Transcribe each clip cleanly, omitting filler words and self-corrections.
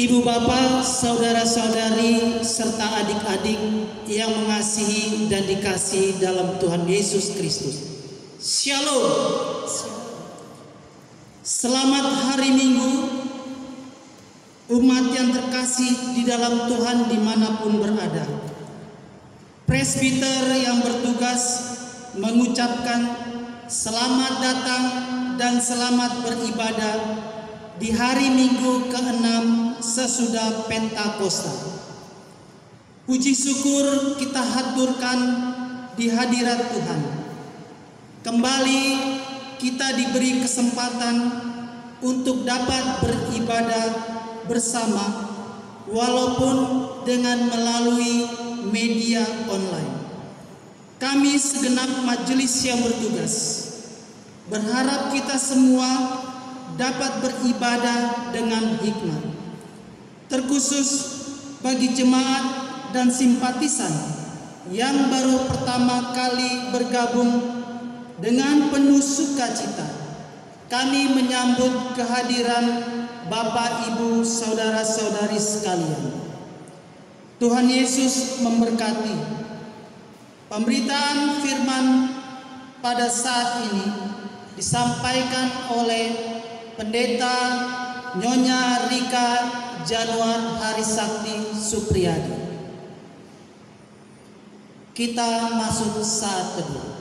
Ibu bapak, saudara-saudari, serta adik-adik yang mengasihi dan dikasihi dalam Tuhan Yesus Kristus. Shalom. Selamat hari Minggu, umat yang terkasih di dalam Tuhan dimanapun berada. Presbiter yang bertugas mengucapkan selamat datang dan selamat beribadah di hari Minggu ke-6 sesudah Pentakosta. Puji syukur kita haturkan di hadirat Tuhan. Kembali kita diberi kesempatan untuk dapat beribadah bersama, walaupun dengan melalui media online. Kami segenap majelis yang bertugas berharap kita semua dapat beribadah dengan hikmat. Terkhusus bagi jemaat dan simpatisan yang baru pertama kali bergabung, dengan penuh sukacita kami menyambut kehadiran Bapak, Ibu, saudara-saudari sekalian. Tuhan Yesus memberkati. Pemberitaan firman pada saat ini disampaikan oleh Pendeta Nyonya Rika Januar Harisakti Supriyadi. Kita masuk saat teduh.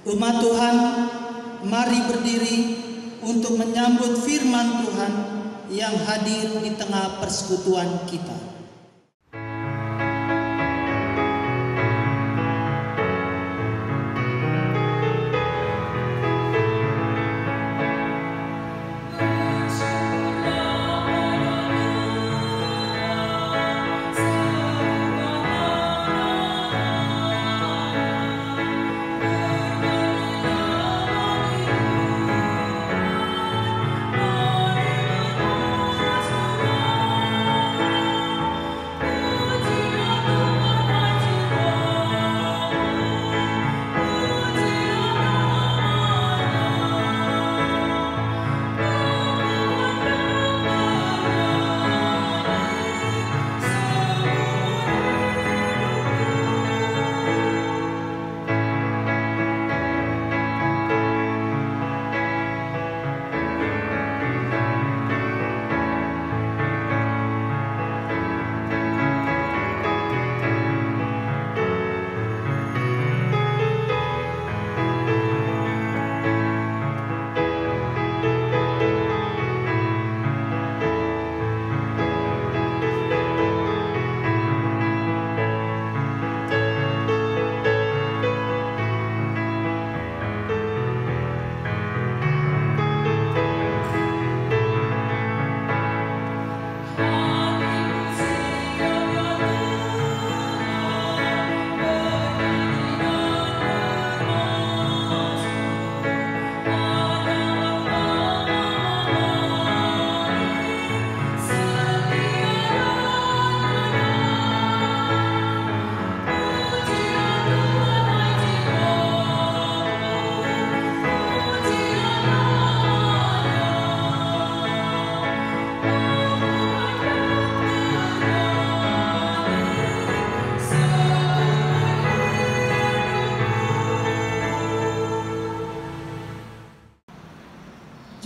Umat Tuhan, mari berdiri untuk menyambut firman Tuhan yang hadir di tengah persekutuan kita.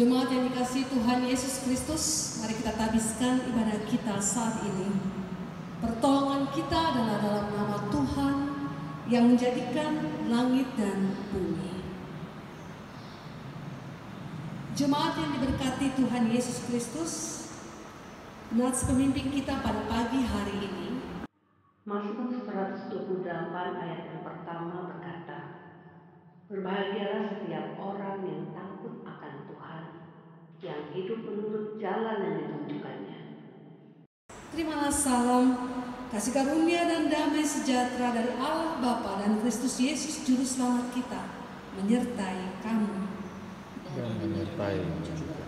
Jemaat yang dikasihi Tuhan Yesus Kristus, mari kita tabiskan ibadah kita saat ini. Pertolongan kita adalah dalam nama Tuhan yang menjadikan langit dan bumi. Jemaat yang diberkati Tuhan Yesus Kristus, nats pemimpin kita pada pagi hari ini, Mazmur 128 ayat yang pertama berkata, "Berbahagialah setiap orang yang takut akan Tuhan, yang hidup menurut jalan yang ditunjukkannya." terimalah salam, kasih karunia dan damai sejahtera dari Allah Bapa dan Kristus Yesus Juru Selamat kita menyertai kamu. Dan menyertai juga.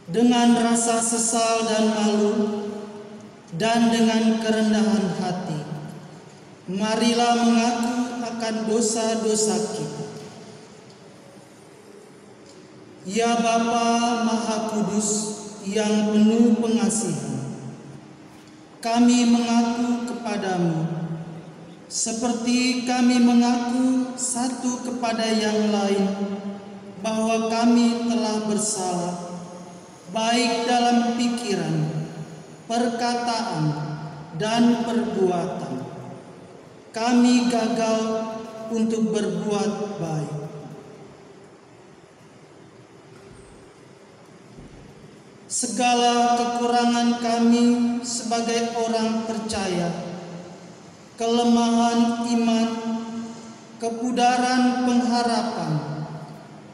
Dengan rasa sesal dan malu, dan dengan kerendahan hati, marilah mengaku akan dosa-dosa kita. Ya Bapa Maha Kudus yang penuh pengasihan, kami mengaku kepadamu, seperti kami mengaku satu kepada yang lain, bahwa kami telah bersalah, baik dalam pikiran, perkataan, dan perbuatan. Kami gagal untuk berbuat baik. Segala kekurangan kami sebagai orang percaya, kelemahan iman, kepudaran pengharapan,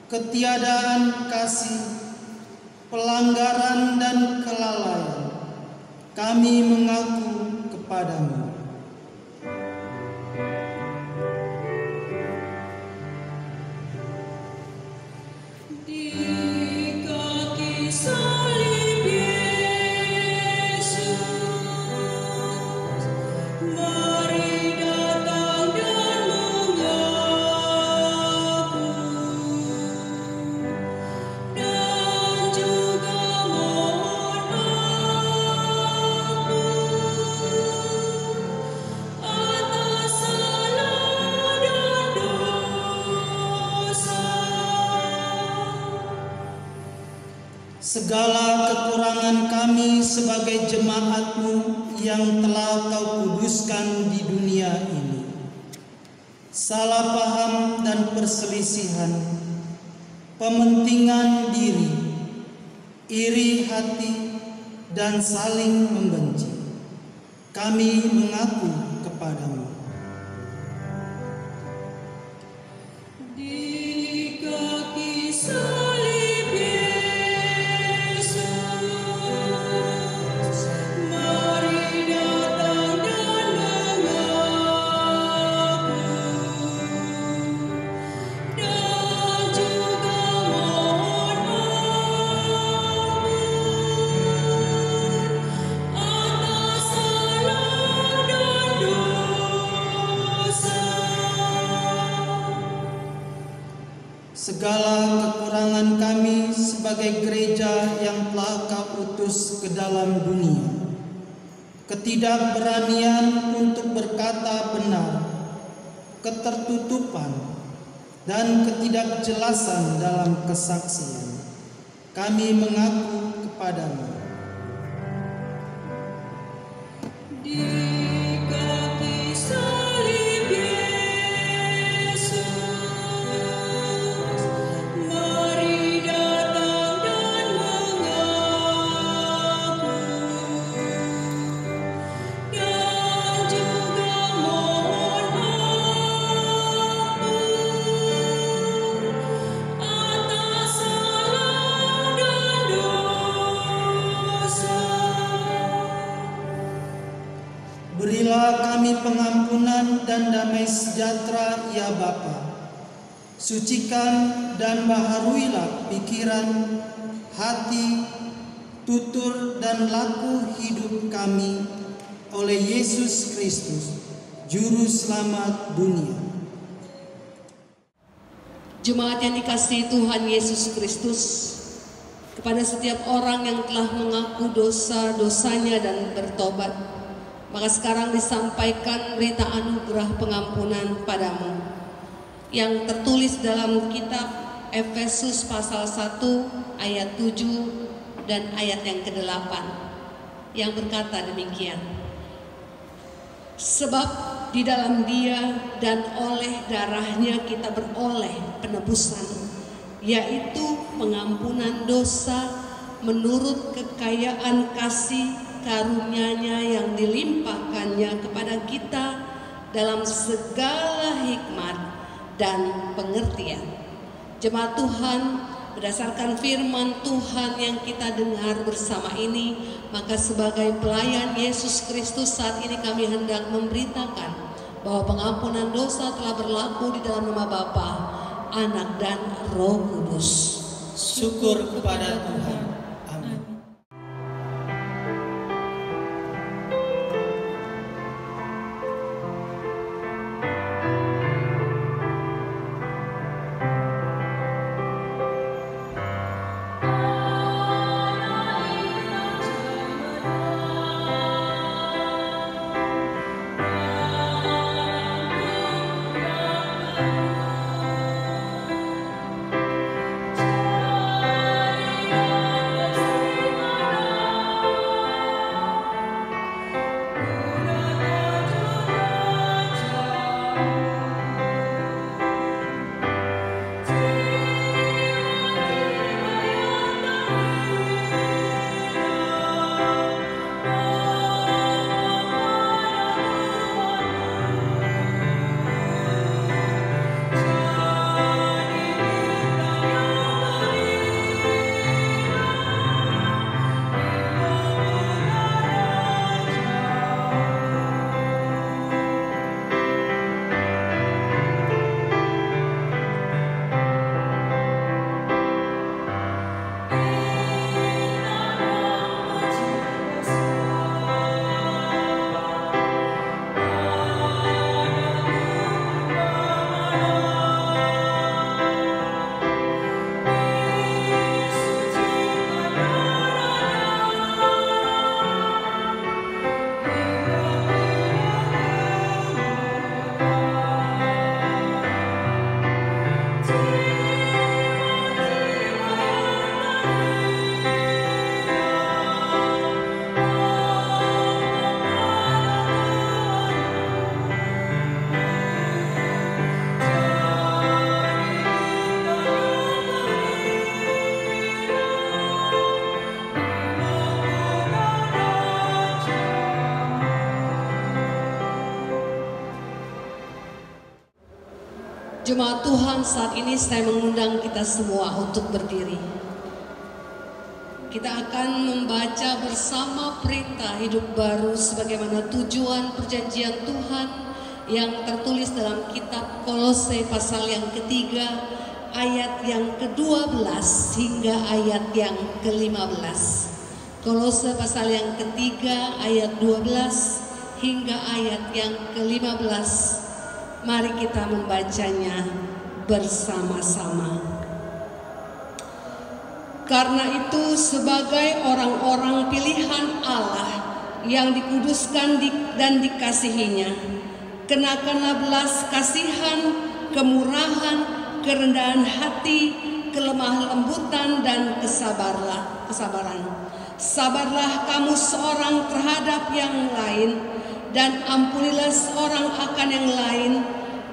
ketiadaan kasih, pelanggaran dan kelalaian, kami mengaku kepadamu. Segala kekurangan kami sebagai jemaat-Mu yang telah Kau kuduskan di dunia ini, salah paham dan perselisihan, pementingan diri, iri hati, dan saling membenci, kami mengaku kepadamu. telah Kau utus ke dalam dunia, ketidakberanian untuk berkata benar, ketertutupan, dan ketidakjelasan dalam kesaksian. Kami mengaku kepadamu. Berilah kami pengampunan dan damai sejahtera, ya Bapa. Sucikan dan baharuilah pikiran, hati, tutur dan laku hidup kami oleh Yesus Kristus, Juru Selamat dunia. Jemaat yang dikasihi Tuhan Yesus Kristus, kepada setiap orang yang telah mengaku dosa-dosanya dan bertobat, maka sekarang disampaikan berita anugerah pengampunan padamu yang tertulis dalam kitab Efesus pasal 1 ayat 7 dan ayat yang ke-8 yang berkata demikian. Sebab di dalam Dia dan oleh darahnya kita beroleh penebusan, yaitu pengampunan dosa menurut kekayaan kasih karunia-Nya yang dilimpahkannya kepada kita dalam segala hikmat dan pengertian. Jemaat Tuhan, berdasarkan firman Tuhan yang kita dengar bersama ini, maka sebagai pelayan Yesus Kristus saat ini kami hendak memberitakan bahwa pengampunan dosa telah berlaku di dalam nama Bapa, Anak dan Roh Kudus. Syukur kepada Tuhan. Amin. Jemaat Tuhan, saat ini saya mengundang kita semua untuk berdiri. Kita akan membaca bersama perintah hidup baru sebagaimana tujuan perjanjian Tuhan yang tertulis dalam kitab Kolose pasal yang ketiga, ayat yang ke-12 hingga ayat yang ke-15. Kolose pasal yang ketiga, ayat 12 hingga ayat yang ke-15. Mari kita membacanya bersama-sama. Karena itu sebagai orang-orang pilihan Allah yang dikuduskan dan dikasihinya, kenakanlah belas kasihan, kemurahan, kerendahan hati, kelemah lembutan, dan kesabaran. Sabarlah kamu seorang terhadap yang lain, dan ampunilah seorang akan yang lain.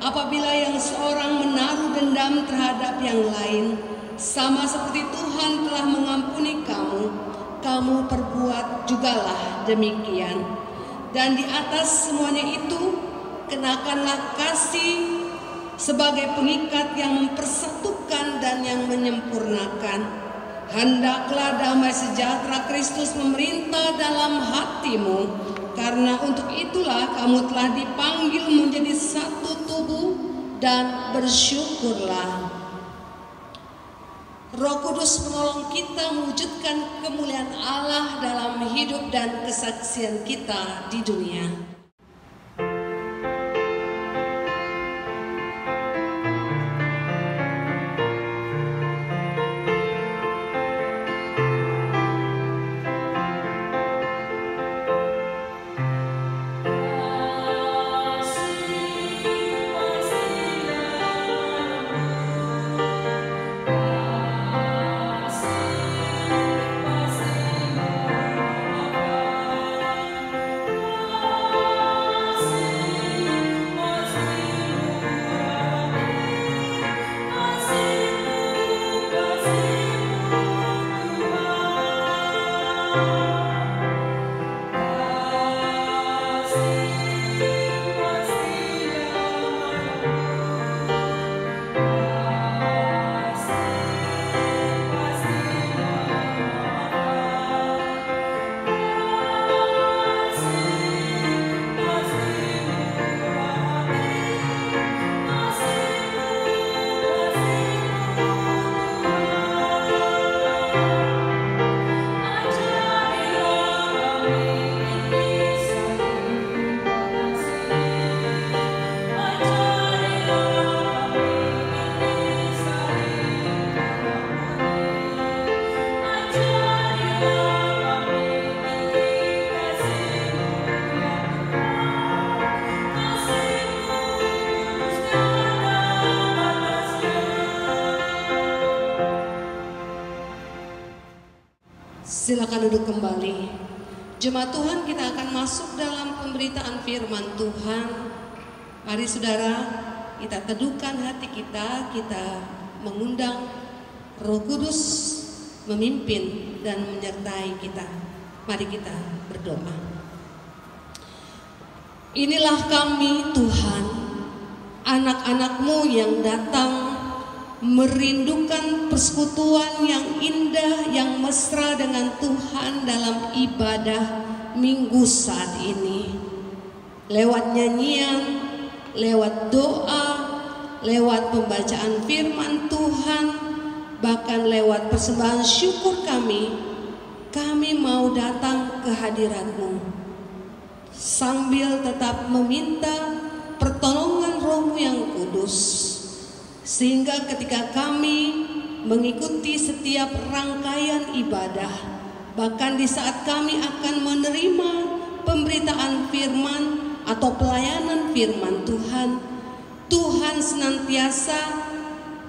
Apabila yang seorang menaruh dendam terhadap yang lain, sama seperti Tuhan telah mengampuni kamu, kamu perbuat jugalah demikian. Dan di atas semuanya itu, kenakanlah kasih sebagai pengikat yang mempersatukan dan yang menyempurnakan. Hendaklah damai sejahtera Kristus memerintah dalam hatimu, karena untuk itulah kamu telah dipanggil menjadi satu tubuh, dan bersyukurlah. Roh Kudus menolong kita mewujudkan kemuliaan Allah dalam hidup dan kesaksian kita di dunia. Silakan duduk kembali. Jemaat Tuhan, kita akan masuk dalam pemberitaan firman Tuhan. Mari saudara, kita teduhkan hati kita mengundang Roh Kudus memimpin dan menyertai kita. Mari kita berdoa. Inilah kami Tuhan, anak-anak-Mu yang datang merindukan persekutuan yang indah, yang mesra dengan Tuhan dalam ibadah minggu saat ini. Lewat nyanyian, lewat doa, lewat pembacaan firman Tuhan, bahkan lewat persembahan syukur kami mau datang ke hadirat-Mu sambil tetap meminta pertolongan Roh-Mu yang kudus. Sehingga ketika kami mengikuti setiap rangkaian ibadah, bahkan di saat kami akan menerima pemberitaan firman atau pelayanan firman Tuhan, Tuhan senantiasa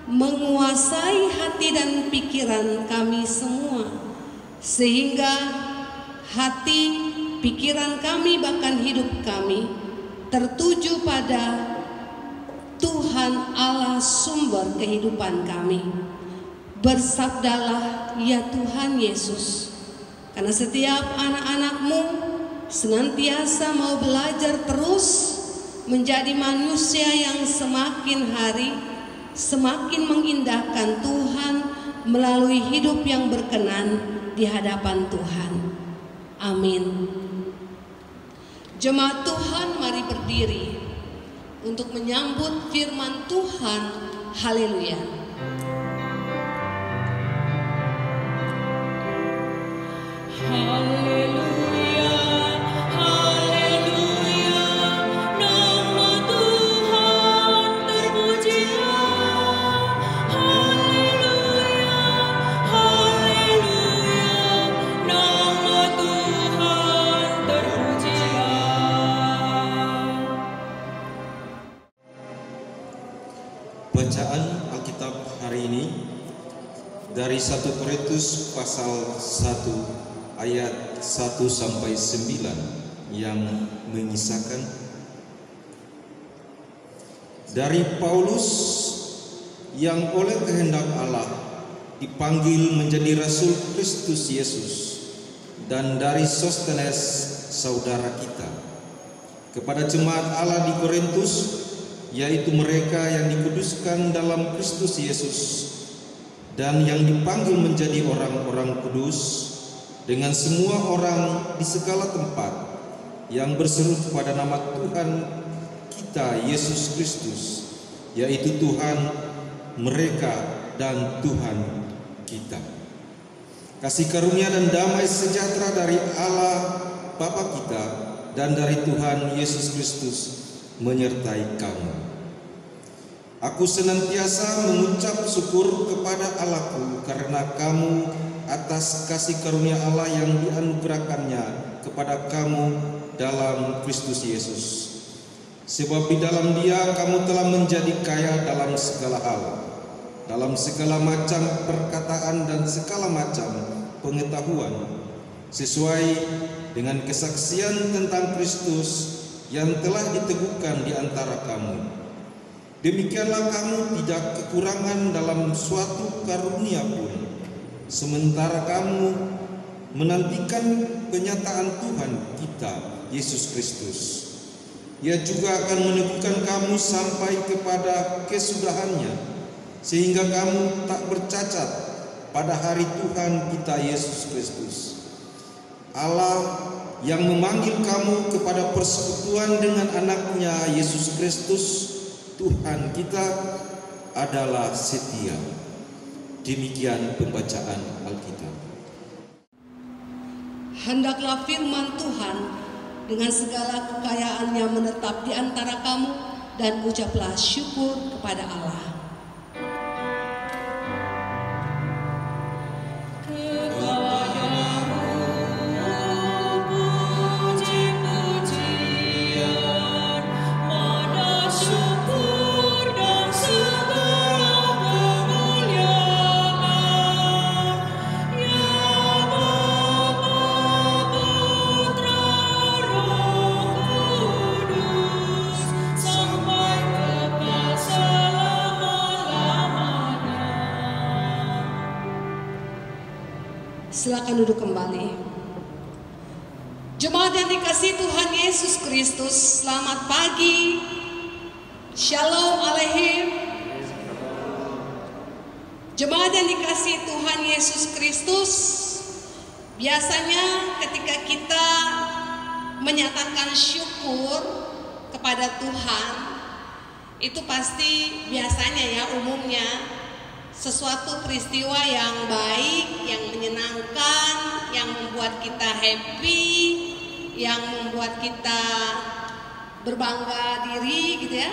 menguasai hati dan pikiran kami semua. Sehingga hati, pikiran kami, bahkan hidup kami tertuju pada Tuhan Allah sumber kehidupan kami. Bersabdalah ya Tuhan Yesus, karena setiap anak-anak-Mu senantiasa mau belajar terus menjadi manusia yang semakin hari semakin mengindahkan Tuhan melalui hidup yang berkenan di hadapan Tuhan. Amin. Jemaat Tuhan, mari berdiri untuk menyambut firman Tuhan. Haleluya. Haleluya, haleluya, nama Tuhan terpujilah. Haleluya, haleluya. 1 Korintus pasal 1 ayat 1 sampai 9 yang mengisahkan, dari Paulus yang oleh kehendak Allah dipanggil menjadi Rasul Kristus Yesus, dan dari Sostenes saudara kita, kepada jemaat Allah di Korintus, yaitu mereka yang dikuduskan dalam Kristus Yesus dan yang dipanggil menjadi orang-orang kudus, dengan semua orang di segala tempat yang berseru kepada nama Tuhan kita Yesus Kristus, yaitu Tuhan mereka dan Tuhan kita. Kasih karunia dan damai sejahtera dari Allah Bapa kita dan dari Tuhan Yesus Kristus menyertai kamu. Aku senantiasa mengucap syukur kepada Allahku karena kamu atas kasih karunia Allah yang dianugerahkannya kepada kamu dalam Kristus Yesus. Sebab di dalam Dia kamu telah menjadi kaya dalam segala hal, dalam segala macam perkataan dan segala macam pengetahuan, sesuai dengan kesaksian tentang Kristus yang telah diteguhkan di antara kamu. Demikianlah kamu tidak kekurangan dalam suatu karunia pun, sementara kamu menantikan penyataan Tuhan kita Yesus Kristus. Ia juga akan meneguhkan kamu sampai kepada kesudahannya, sehingga kamu tak bercacat pada hari Tuhan kita Yesus Kristus. Allah yang memanggil kamu kepada persekutuan dengan anaknya Yesus Kristus Tuhan kita adalah setia. Demikian pembacaan Alkitab. Hendaklah firman Tuhan dengan segala kekayaannya menetap di antara kamu, dan ucaplah syukur kepada Allah. Silakan duduk kembali. Jemaat yang dikasihi Tuhan Yesus Kristus, selamat pagi. Shalom Aleichem. Jemaat yang dikasihi Tuhan Yesus Kristus, biasanya ketika kita menyatakan syukur kepada Tuhan, itu pasti biasanya ya umumnya sesuatu peristiwa yang baik, yang menyenangkan, yang membuat kita happy, yang membuat kita berbangga diri gitu ya.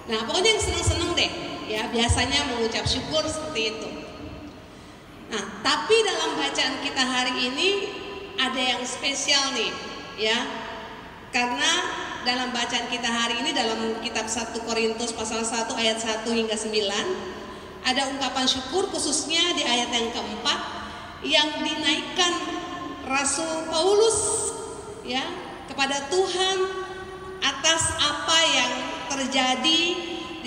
Nah pokoknya yang seneng-seneng deh ya, biasanya mengucap syukur seperti itu. Nah tapi dalam bacaan kita hari ini ada yang spesial nih ya, karena dalam bacaan kita hari ini dalam kitab 1 Korintus pasal 1 ayat 1 hingga 9 ada ungkapan syukur, khususnya di ayat yang keempat yang dinaikkan Rasul Paulus ya kepada Tuhan atas apa yang terjadi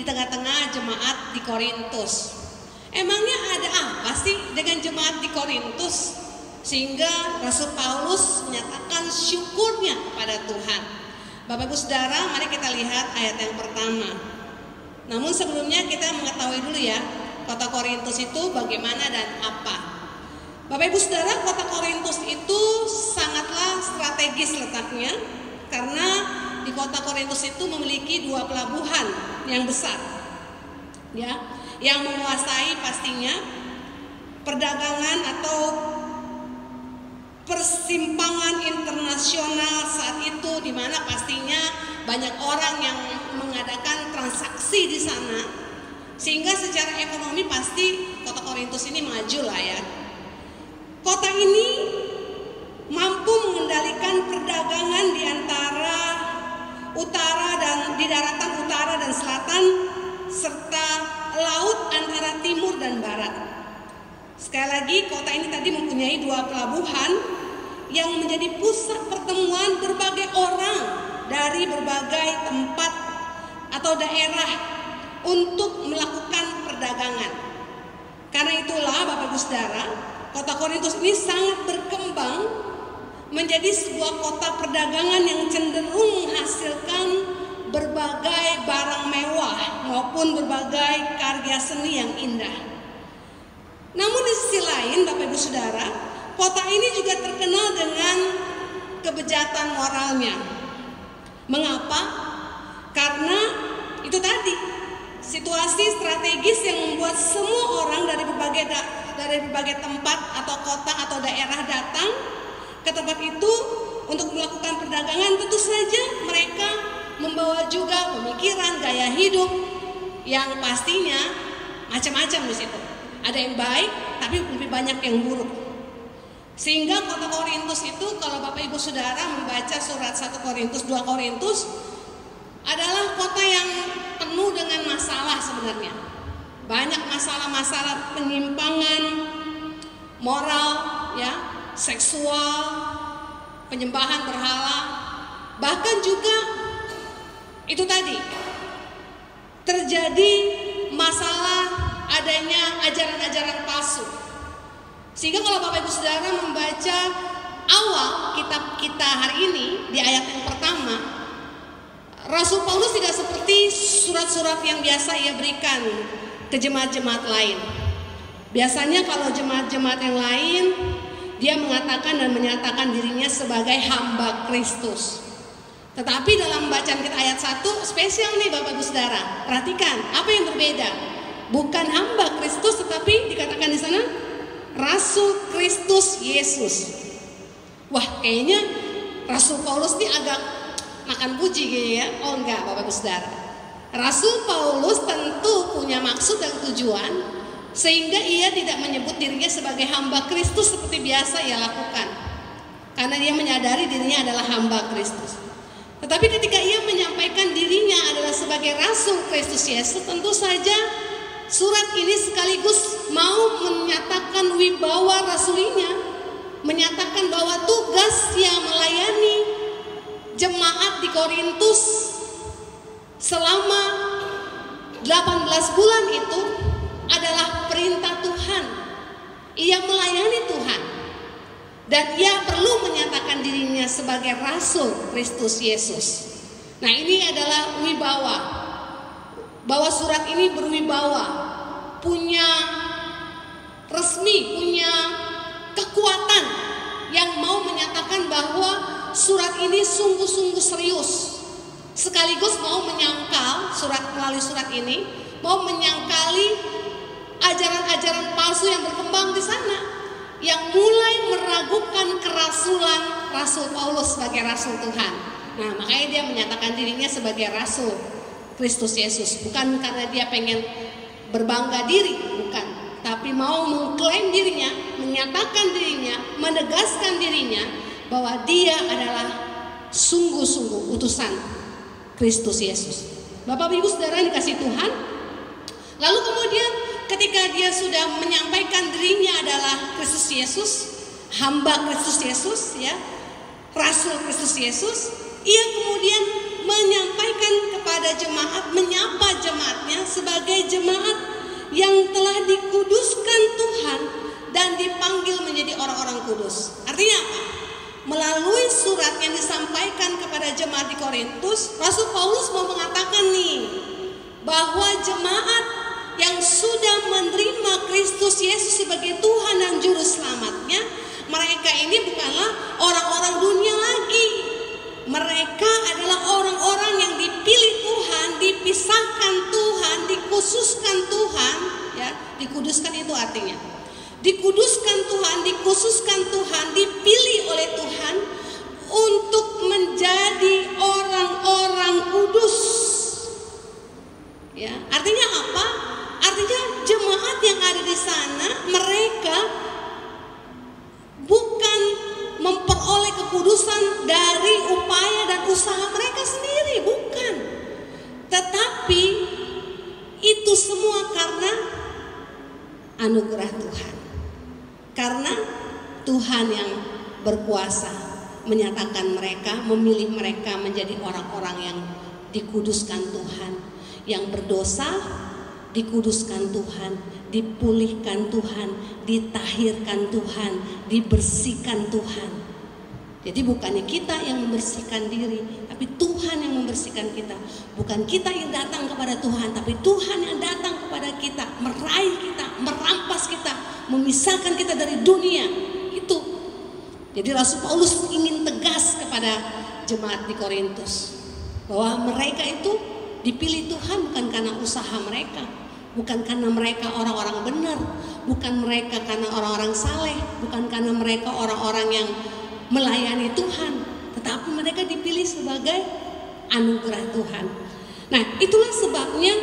di tengah-tengah jemaat di Korintus. Emangnya ada apa sih dengan jemaat di Korintus sehingga Rasul Paulus menyatakan syukurnya kepada Tuhan? Bapak Ibu Saudara, mari kita lihat ayat yang pertama. Namun sebelumnya kita mengetahui dulu ya, kota Korintus itu bagaimana dan apa. Bapak Ibu Saudara, kota Korintus itu sangatlah strategis letaknya, karena di kota Korintus itu memiliki 2 pelabuhan yang besar ya, yang menguasai pastinya perdagangan atau persimpangan internasional saat itu, di mana pastinya banyak orang yang mengadakan transaksi di sana, sehingga secara ekonomi pasti kota Korintus ini maju lah ya. Kota ini mampu mengendalikan perdagangan di antara utara dan di daratan utara dan selatan, serta laut antara timur dan barat. Sekali lagi, kota ini tadi mempunyai 2 pelabuhan yang menjadi pusat pertemuan berbagai orang dari berbagai tempat atau daerah untuk melakukan perdagangan. Karena itulah Bapak Ibu Saudara, kota Korintus ini sangat berkembang menjadi sebuah kota perdagangan yang cenderung menghasilkan berbagai barang mewah maupun berbagai karya seni yang indah. Namun di sisi lain Bapak Ibu Saudara, kota ini juga terkenal dengan kebejatan moralnya. Mengapa? Karena itu tadi, situasi strategis yang membuat semua orang dari berbagai tempat atau kota atau daerah datang ke tempat itu untuk melakukan perdagangan. Tentu saja mereka membawa juga pemikiran, gaya hidup yang pastinya macam-macam di situ. Ada yang baik, tapi lebih banyak yang buruk. Sehingga kota Korintus itu, kalau Bapak Ibu Saudara membaca surat 1 Korintus, 2 Korintus, adalah kota yang penuh dengan masalah sebenarnya. Banyak masalah-masalah penyimpangan moral, ya, seksual, penyembahan berhala, bahkan juga itu tadi terjadi masalah adanya ajaran-ajaran palsu. Sehingga kalau Bapak Ibu Saudara membaca awal kitab kita hari ini di ayat yang pertama, Rasul Paulus tidak seperti surat-surat yang biasa ia berikan ke jemaat-jemaat lain. Biasanya kalau jemaat-jemaat yang lain, dia mengatakan dan menyatakan dirinya sebagai hamba Kristus. Tetapi dalam bacaan kita ayat 1 spesial nih Bapak Ibu Saudara. Perhatikan apa yang berbeda. Bukan hamba Kristus, tetapi dikatakan di sana Rasul Kristus Yesus. Wah, kayaknya Rasul Paulus ini agak makan puji kayaknya ya. Oh enggak Bapak Ibu Saudara. Rasul Paulus tentu punya maksud dan tujuan, sehingga ia tidak menyebut dirinya sebagai hamba Kristus seperti biasa ia lakukan. Karena dia menyadari dirinya adalah hamba Kristus. Tetapi ketika ia menyampaikan dirinya adalah sebagai Rasul Kristus Yesus, tentu saja surat ini sekaligus mau menyatakan wibawa rasulinya, menyatakan bahwa tugas yang melayani jemaat di Korintus selama 18 bulan itu adalah perintah Tuhan. Ia melayani Tuhan dan ia perlu menyatakan dirinya sebagai Rasul Kristus Yesus. Nah, ini adalah wibawa, bahwa surat ini berwibawa, punya resmi, punya kekuatan yang mau menyatakan bahwa surat ini sungguh-sungguh serius. Sekaligus mau menyangkal melalui surat ini, mau menyangkali ajaran-ajaran palsu yang berkembang di sana, yang mulai meragukan kerasulan Rasul Paulus sebagai Rasul Tuhan. Nah, makanya dia menyatakan dirinya sebagai Rasul Kristus Yesus, bukan karena dia pengen berbangga diri, bukan, tapi mau mengklaim dirinya, menyatakan dirinya, menegaskan dirinya bahwa dia adalah sungguh-sungguh utusan Kristus Yesus. Bapak Ibu Saudara yang dikasihi Tuhan, lalu kemudian ketika dia sudah menyampaikan dirinya adalah Kristus Yesus, hamba Kristus Yesus, ya, Rasul Kristus Yesus, ia kemudian menyampaikan kepada jemaat, menyapa jemaatnya sebagai jemaat yang telah dikuduskan Tuhan dan dipanggil menjadi orang-orang kudus. Artinya apa? Melalui surat yang disampaikan kepada jemaat di Korintus, Rasul Paulus mau mengatakan nih, bahwa jemaat yang sudah menerima Kristus Yesus sebagai Tuhan dan Juru Selamatnya, mereka ini bukanlah orang-orang dunia lagi. Mereka adalah orang-orang yang dipilih Tuhan, dipisahkan Tuhan, dikhususkan Tuhan, ya, dikuduskan itu artinya dikuduskan Tuhan, dikhususkan Tuhan, dipilih oleh Tuhan untuk menjadi orang-orang kudus. Ya, artinya apa? Artinya jemaat yang ada di sana, mereka bukan memperoleh kekudusan dari upaya dan usaha mereka sendiri, bukan. Tetapi itu semua karena anugerah Tuhan. Karena Tuhan yang berkuasa menyatakan mereka, memilih mereka menjadi orang-orang yang dikuduskan Tuhan, yang berdosa dikuduskan Tuhan, dipulihkan Tuhan, ditahirkan Tuhan, dibersihkan Tuhan. Jadi bukannya kita yang membersihkan diri, tapi Tuhan yang membersihkan kita. Bukan kita yang datang kepada Tuhan, tapi Tuhan yang datang kepada kita, meraih kita, merampas kita, memisahkan kita dari dunia. Itu. Jadi Rasul Paulus ingin tegas kepada jemaat di Korintus bahwa mereka itu dipilih Tuhan bukan karena usaha mereka, bukan karena mereka orang-orang benar, bukan mereka karena orang-orang saleh, bukan karena mereka orang-orang yang melayani Tuhan, tetapi mereka dipilih sebagai anugerah Tuhan. Nah, itulah sebabnya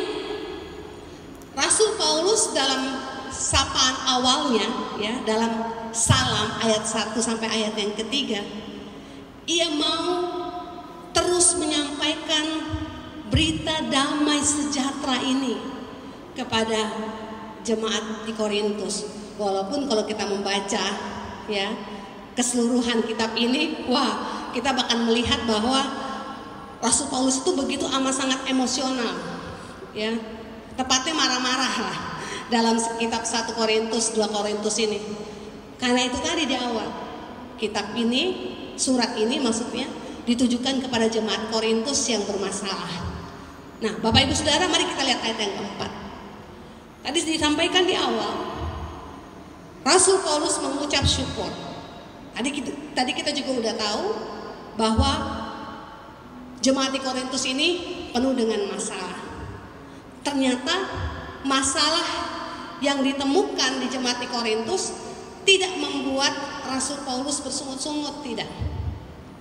Rasul Paulus dalam sapaan awalnya, ya, dalam Salam ayat 1 sampai ayat yang ketiga, ia mau terus menyampaikan berita damai sejahtera ini kepada jemaat di Korintus. Walaupun kalau kita membaca, ya, keseluruhan kitab ini, wah, kita bahkan melihat bahwa Rasul Paulus itu begitu amat sangat emosional, ya, tepatnya marah-marah lah dalam kitab 1 Korintus, 2 Korintus ini. Karena itu tadi di awal, kitab ini, surat ini maksudnya ditujukan kepada jemaat Korintus yang bermasalah. Nah, Bapak Ibu Saudara, mari kita lihat ayat yang keempat. Tadi disampaikan di awal, Rasul Paulus mengucap syukur. Tadi kita juga udah tahu bahwa jemaat di Korintus ini penuh dengan masalah. Ternyata masalah yang ditemukan di jemaat di Korintus tidak membuat Rasul Paulus bersungut-sungut, tidak.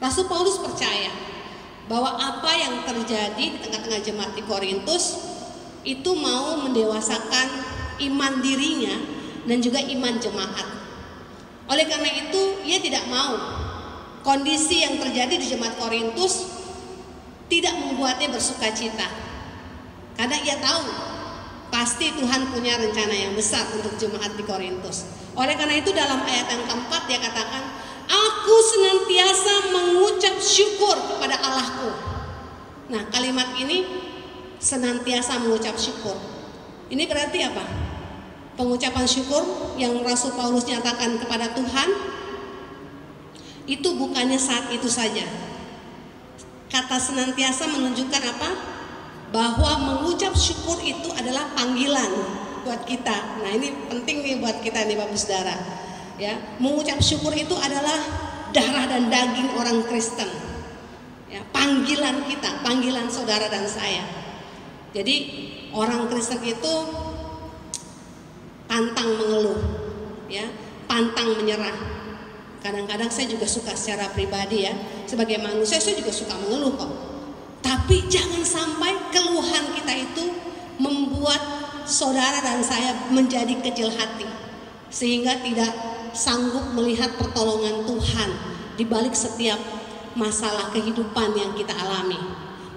Rasul Paulus percaya bahwa apa yang terjadi di tengah-tengah jemaat di Korintus itu mau mendewasakan iman dirinya dan juga iman jemaat. Oleh karena itu, ia tidak mau kondisi yang terjadi di jemaat Korintus tidak membuatnya bersuka cita. Karena ia tahu pasti Tuhan punya rencana yang besar untuk jemaat di Korintus. Oleh karena itu dalam ayat yang keempat dia katakan, aku senantiasa mengucap syukur kepada Allahku. Nah, kalimat ini senantiasa mengucap syukur. Ini berarti apa? Pengucapan syukur yang Rasul Paulus nyatakan kepada Tuhan itu bukannya saat itu saja. Kata senantiasa menunjukkan apa? Bahwa mengucap syukur itu adalah panggilan buat kita. Nah, ini penting nih buat kita nih Bapak Saudara. Ya, mengucap syukur itu adalah darah dan daging orang Kristen. Ya, panggilan kita, panggilan saudara dan saya. Jadi orang Kristen itu pantang mengeluh, ya, pantang menyerah. Kadang-kadang saya juga suka secara pribadi, ya, sebagai manusia saya juga suka mengeluh kok. Tapi jangan sampai keluhan kita itu membuat saudara dan saya menjadi kecil hati, sehingga tidak sanggup melihat pertolongan Tuhan di balik setiap masalah kehidupan yang kita alami.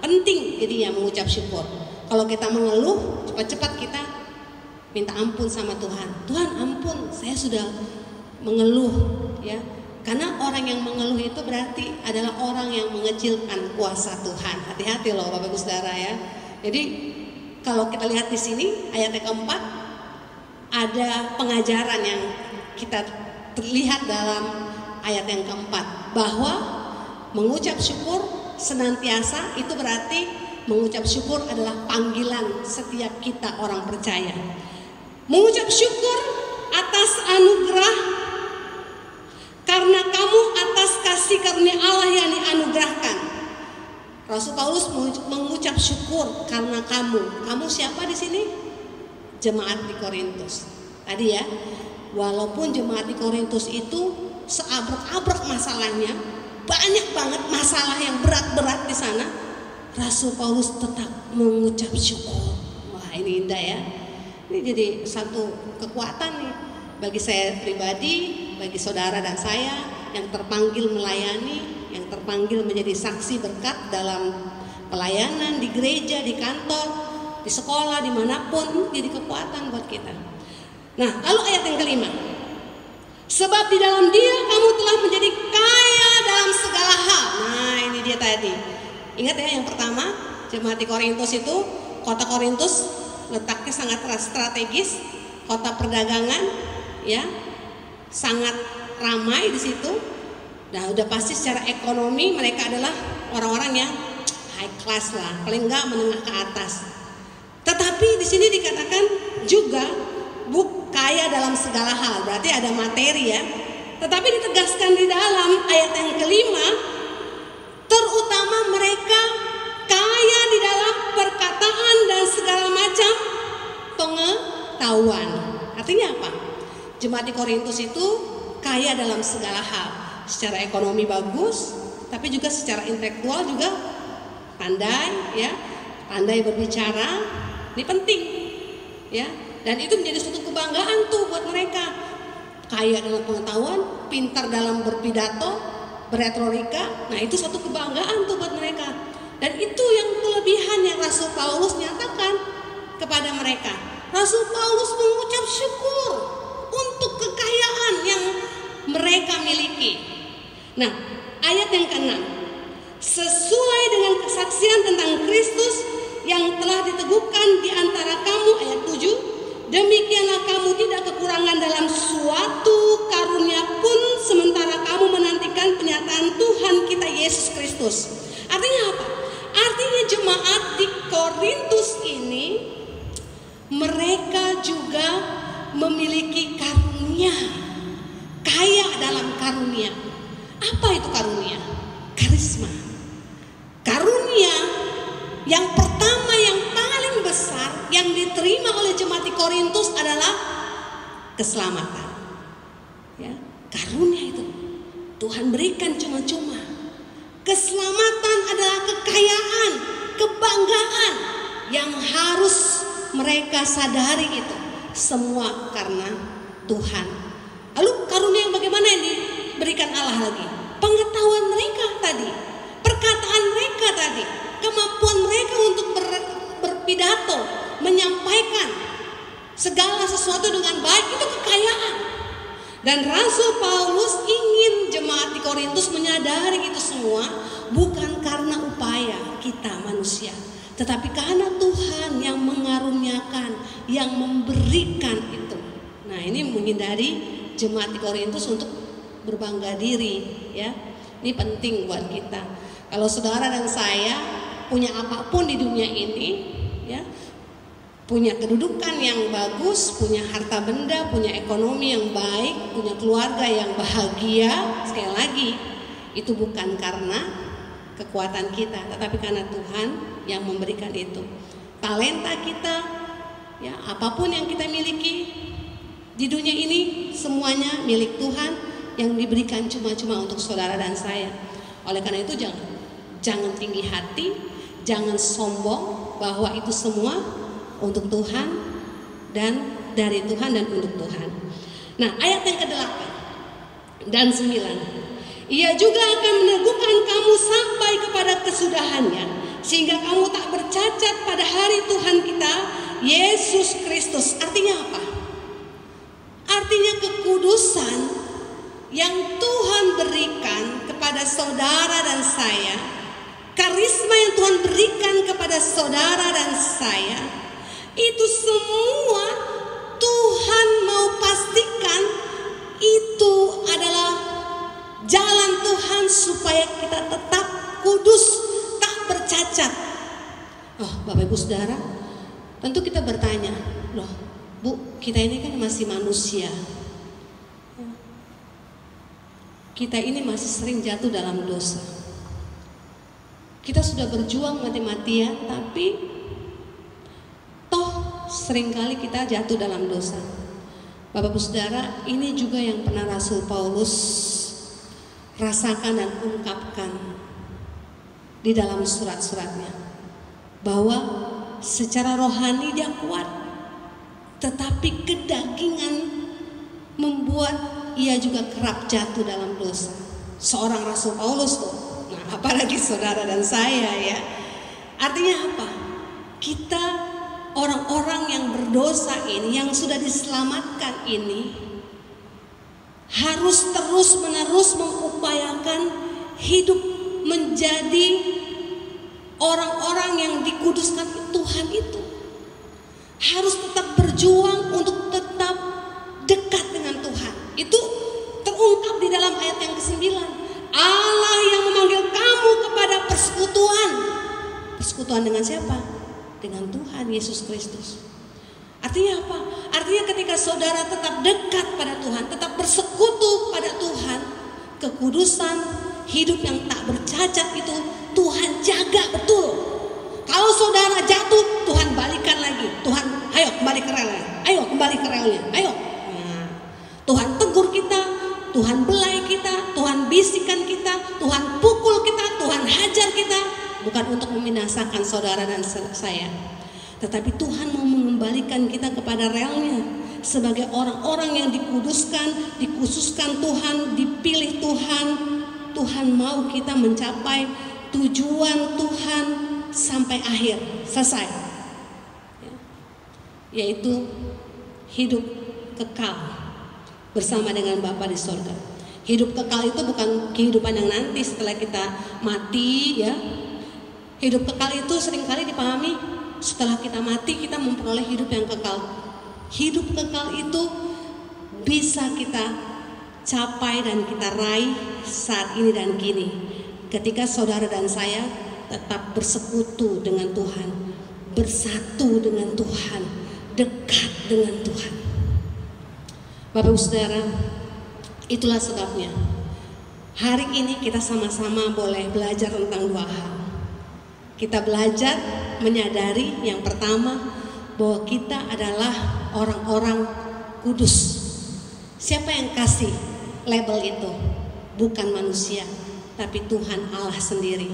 Penting jadinya mengucap syukur. Kalau kita mengeluh, cepat-cepat kita minta ampun sama Tuhan. Tuhan, ampun, saya sudah mengeluh, ya. Karena orang yang mengeluh itu berarti adalah orang yang mengecilkan kuasa Tuhan. Hati-hati loh Bapak Ibu Saudara, ya. Jadi kalau kita lihat di sini ayat yang keempat, ada pengajaran yang kita terlihat dalam ayat yang keempat, bahwa mengucap syukur senantiasa itu berarti mengucap syukur adalah panggilan setiap kita orang percaya. Mengucap syukur atas anugerah, karena kamu atas kasih karunia Allah yang dianugerahkan. Rasul Paulus mengucap syukur karena kamu. Kamu siapa di sini? Jemaat di Korintus. Tadi ya, walaupun jemaat di Korintus itu seabrek-abrek masalahnya, banyak banget masalah yang berat-berat di sana, Rasul Paulus tetap mengucap syukur. Wah, ini indah ya. Ini jadi satu kekuatan nih bagi saya pribadi, bagi saudara dan saya yang terpanggil melayani, yang terpanggil menjadi saksi berkat dalam pelayanan di gereja, di kantor, di sekolah, dimanapun, jadi kekuatan buat kita. Nah, lalu ayat yang kelima, Sebab di dalam Dia kamu telah menjadi kaya dalam segala hal. Nah, ini dia tadi. Ingat ya, yang pertama, jemaat di Korintus itu, kota Korintus letaknya sangat strategis, kota perdagangan, ya, sangat ramai di situ. Nah, udah pasti secara ekonomi mereka adalah orang-orang yang high class lah, paling enggak menengah ke atas. Tetapi di sini dikatakan juga kaya dalam segala hal, berarti ada materi ya. Tetapi ditegaskan di dalam ayat yang kelima, terutama mereka kaya di dalam perkataan dan segala macam pengetahuan. Artinya apa? Jemaat di Korintus itu kaya dalam segala hal. Secara ekonomi bagus, tapi juga secara intelektual juga pandai, ya, pandai berbicara. Ini penting, ya. Dan itu menjadi suatu kebanggaan tuh buat mereka. Kaya dalam pengetahuan, pintar dalam berpidato, berretorika. Nah, itu suatu kebanggaan tuh buat mereka. Dan itu yang kelebihan yang Rasul Paulus nyatakan kepada mereka. Rasul Paulus mengucap syukur untuk kekayaan yang mereka miliki. Nah, ayat yang ke-6. Sesuai dengan kesaksian tentang Kristus yang telah diteguhkan di antara kamu, ayat 7. Demikianlah kamu tidak kekurangan dalam suatu karunia pun sementara kamu menantikan penyataan Tuhan kita Yesus Kristus. Artinya apa? Artinya jemaat di Korintus ini mereka juga memiliki karunia, kaya dalam karunia. Apa itu karunia? Karisma. Karunia yang pertama yang paling besar yang diterima oleh jemaat di Korintus adalah keselamatan. Ya, karunia itu Tuhan berikan cuma-cuma. Keselamatan adalah kekayaan, kebanggaan yang harus mereka sadari itu. Semua karena Tuhan. Lalu karunia yang bagaimana yang diberikan Allah lagi? Pengetahuan mereka tadi, perkataan mereka tadi, kemampuan mereka untuk berpidato, menyampaikan segala sesuatu dengan baik, itu kekayaan. Dan Rasul Paulus ingin jemaat di Korintus menyadari itu semua bukan karena upaya kita manusia, tetapi karena Tuhan yang mengaruniakan, yang memberikan itu. Nah, ini menghindari jemaat di Korintus untuk berbangga diri, ya. Ini penting buat kita. Kalau saudara dan saya punya apapun di dunia ini, ya, punya kedudukan yang bagus, punya harta benda, punya ekonomi yang baik, punya keluarga yang bahagia, sekali lagi itu bukan karena kekuatan kita, tetapi karena Tuhan yang memberikan itu. Talenta kita, ya, apapun yang kita miliki di dunia ini semuanya milik Tuhan yang diberikan cuma-cuma untuk saudara dan saya. Oleh karena itu jangan tinggi hati, jangan sombong bahwa itu semua untuk Tuhan dan dari Tuhan dan untuk Tuhan. Nah, ayat yang ke-8 dan 9. Ia juga akan meneguhkan kamu sampai kepada kesudahannya, sehingga kamu tak bercacat pada hari Tuhan kita Yesus Kristus. Artinya apa? Artinya kekudusan yang Tuhan berikan kepada saudara dan saya, karisma yang Tuhan berikan kepada saudara dan saya, itu semua Tuhan mau pastikan itu adalah jalan Tuhan supaya kita tetap kudus, tak bercacat. Oh, Bapak Ibu Saudara, tentu kita bertanya, loh Bu, kita ini kan masih manusia. Kita ini masih sering jatuh dalam dosa. Kita sudah berjuang mati-matian, tapi toh seringkali kita jatuh dalam dosa. Bapak Ibu Saudara, ini juga yang pernah Rasul Paulus rasakan dan ungkapkan di dalam surat-suratnya, bahwa secara rohani dia kuat, tetapi kedagingan membuat ia juga kerap jatuh dalam dosa. Seorang Rasul Paulus tuh. Nah, apalagi saudara dan saya, ya. Artinya apa? Kita orang-orang yang berdosa ini, yang sudah diselamatkan ini, harus terus-menerus mengupayakan hidup menjadi orang-orang yang dikuduskan Tuhan itu. Harus tetap berjuang untuk tetap dekat dengan Tuhan. Itu terungkap di dalam ayat yang ke-9. Allah yang memanggil kamu kepada persekutuan. Persekutuan dengan siapa? Dengan Tuhan Yesus Kristus. Artinya apa? Artinya ketika saudara tetap dekat pada Tuhan, tetap bersekutu pada Tuhan, kekudusan, hidup yang tak bercacat itu Tuhan jaga betul. Kalau saudara jatuh, Tuhan balikan lagi. Tuhan, ayo kembali ke relnya. Ayo kembali ke relnya. Ayo. Nah, Tuhan tegur kita, Tuhan belai kita, Tuhan bisikan kita, Tuhan pukul kita, Tuhan hajar kita. Bukan untuk membinasakan saudara dan saya, tetapi Tuhan mau mengembalikan kita kepada relnya sebagai orang-orang yang dikuduskan, dikhususkan Tuhan, dipilih Tuhan. Tuhan mau kita mencapai tujuan Tuhan sampai akhir, selesai, yaitu hidup kekal bersama dengan Bapa di surga. Hidup kekal itu bukan kehidupan yang nanti setelah kita mati, ya. Hidup kekal itu seringkali dipahami setelah kita mati kita memperoleh hidup yang kekal. Hidup kekal itu bisa kita capai dan kita raih saat ini dan kini, ketika saudara dan saya tetap bersekutu dengan Tuhan, bersatu dengan Tuhan, dekat dengan Tuhan. Bapak Ibu Saudara, itulah sebabnya hari ini kita sama-sama boleh belajar tentang dua hal. Kita belajar menyadari yang pertama bahwa kita adalah orang-orang kudus. Siapa yang kasih label itu? Bukan manusia, tapi Tuhan Allah sendiri.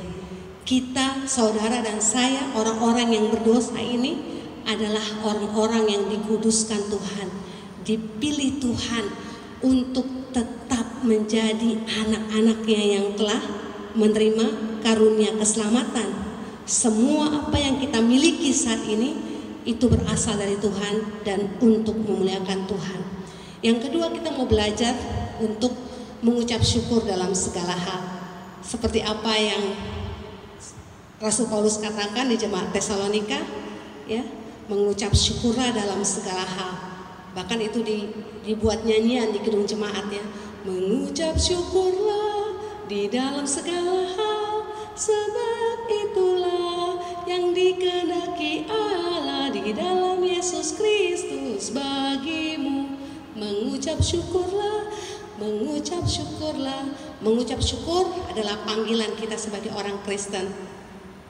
Kita, saudara dan saya, orang-orang yang berdosa ini adalah orang-orang yang dikuduskan Tuhan, dipilih Tuhan untuk tetap menjadi anak-anaknya yang telah menerima karunia keselamatan. Semua apa yang kita miliki saat ini itu berasal dari Tuhan dan untuk memuliakan Tuhan. Yang kedua, kita mau belajar untuk mengucap syukur dalam segala hal. Seperti apa yang Rasul Paulus katakan di jemaat Tesalonika, ya, mengucap syukurlah dalam segala hal. Bahkan itu dibuat nyanyian di gedung jemaat, ya. Mengucap syukurlah di dalam segala hal, sebab itulah yang dikehendaki Allah di dalam Yesus Kristus bagimu. Mengucap syukurlah, mengucap syukurlah. Mengucap syukur adalah panggilan kita sebagai orang Kristen.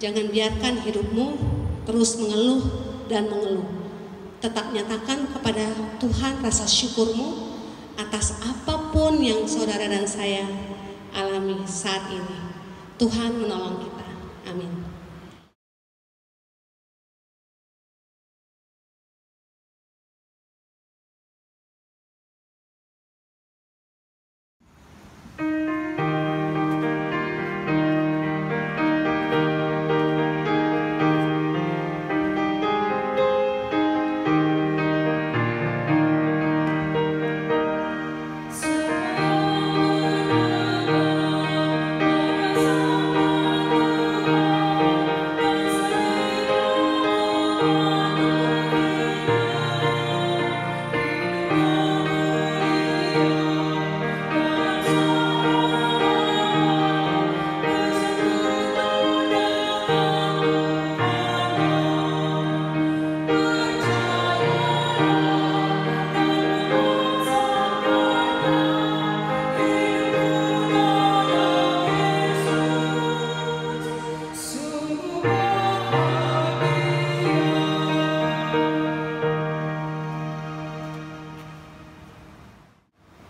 Jangan biarkan hidupmu terus mengeluh dan mengeluh. Tetap nyatakan kepada Tuhan rasa syukurmu atas apapun yang saudara dan saya alami saat ini. Tuhan menolong kita. Amin.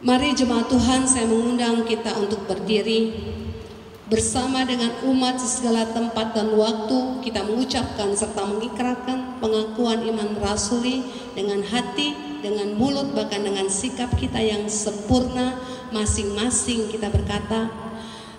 Mari jemaat Tuhan, saya mengundang kita untuk berdiri bersama dengan umat di segala tempat dan waktu. Kita mengucapkan serta mengikrarkan pengakuan iman rasuli dengan hati, dengan mulut, bahkan dengan sikap kita yang sempurna. Masing-masing kita berkata,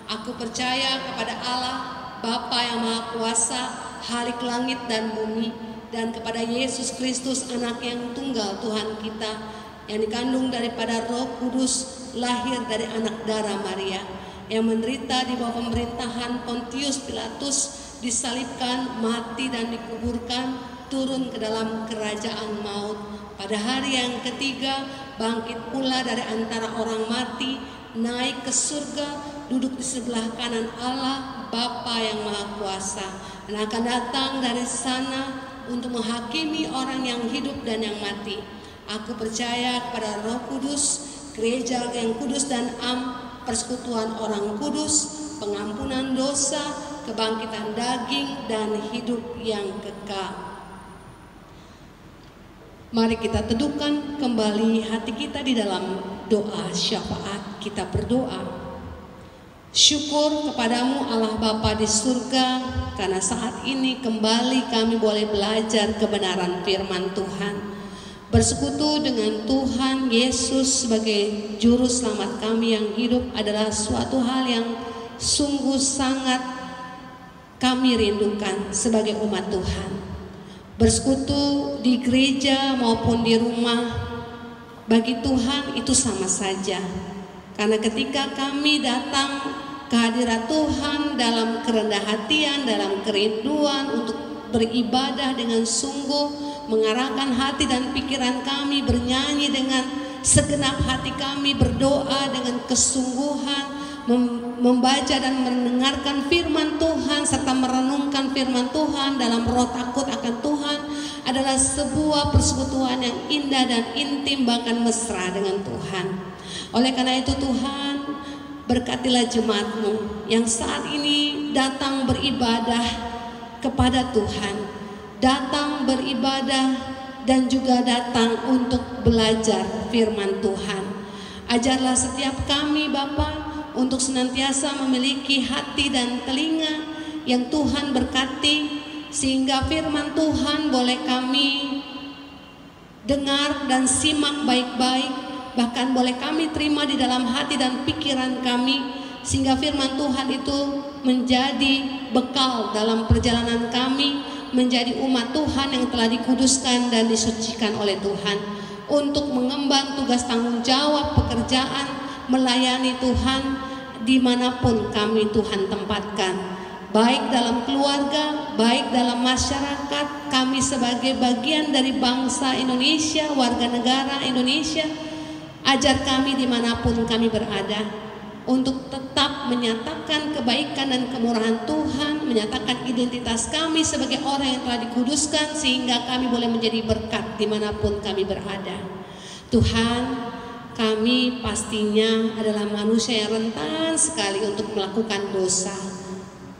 aku percaya kepada Allah Bapa yang Maha Kuasa, Khalik langit dan bumi, dan kepada Yesus Kristus, Anak yang tunggal Tuhan kita, yang dikandung daripada Roh Kudus, lahir dari anak darah Maria, yang menderita di bawah pemerintahan Pontius Pilatus, disalibkan, mati dan dikuburkan, turun ke dalam kerajaan maut. Pada hari yang ketiga bangkit pula dari antara orang mati, naik ke surga, duduk di sebelah kanan Allah Bapa yang Maha Kuasa, dan akan datang dari sana untuk menghakimi orang yang hidup dan yang mati. Aku percaya kepada Roh Kudus, gereja yang kudus dan am, persekutuan orang kudus, pengampunan dosa, kebangkitan daging, dan hidup yang kekal. Mari kita teduhkan kembali hati kita di dalam doa syafaat. Kita berdoa. Syukur kepadamu Allah Bapa di surga, karena saat ini kembali kami boleh belajar kebenaran firman Tuhan. Bersekutu dengan Tuhan Yesus sebagai juru selamat kami yang hidup adalah suatu hal yang sungguh sangat kami rindukan sebagai umat Tuhan. Bersekutu di gereja maupun di rumah, bagi Tuhan itu sama saja. Karena ketika kami datang ke hadirat Tuhan dalam kerendah hatian, dalam kerinduan untuk beribadah dengan sungguh, mengarahkan hati dan pikiran kami, bernyanyi dengan segenap hati kami, berdoa dengan kesungguhan, membaca dan mendengarkan firman Tuhan serta merenungkan firman Tuhan dalam roh takut akan Tuhan, adalah sebuah persekutuan yang indah dan intim, bahkan mesra dengan Tuhan. Oleh karena itu Tuhan, berkatilah jemaat-Mu yang saat ini datang beribadah kepada Tuhan, datang beribadah dan juga datang untuk belajar firman Tuhan. Ajarlah setiap kami Bapa untuk senantiasa memiliki hati dan telinga yang Tuhan berkati, sehingga firman Tuhan boleh kami dengar dan simak baik-baik, bahkan boleh kami terima di dalam hati dan pikiran kami, sehingga firman Tuhan itu menjadi bekal dalam perjalanan kami menjadi umat Tuhan yang telah dikuduskan dan disucikan oleh Tuhan, untuk mengemban tugas tanggung jawab pekerjaan melayani Tuhan dimanapun kami Tuhan tempatkan, baik dalam keluarga, baik dalam masyarakat. Kami sebagai bagian dari bangsa Indonesia, warga negara Indonesia, ajar kami dimanapun kami berada untuk tetap menyatakan kebaikan dan kemurahan Tuhan, menyatakan identitas kami sebagai orang yang telah dikuduskan, sehingga kami boleh menjadi berkat dimanapun kami berada. Tuhan, kami pastinya adalah manusia yang rentan sekali untuk melakukan dosa.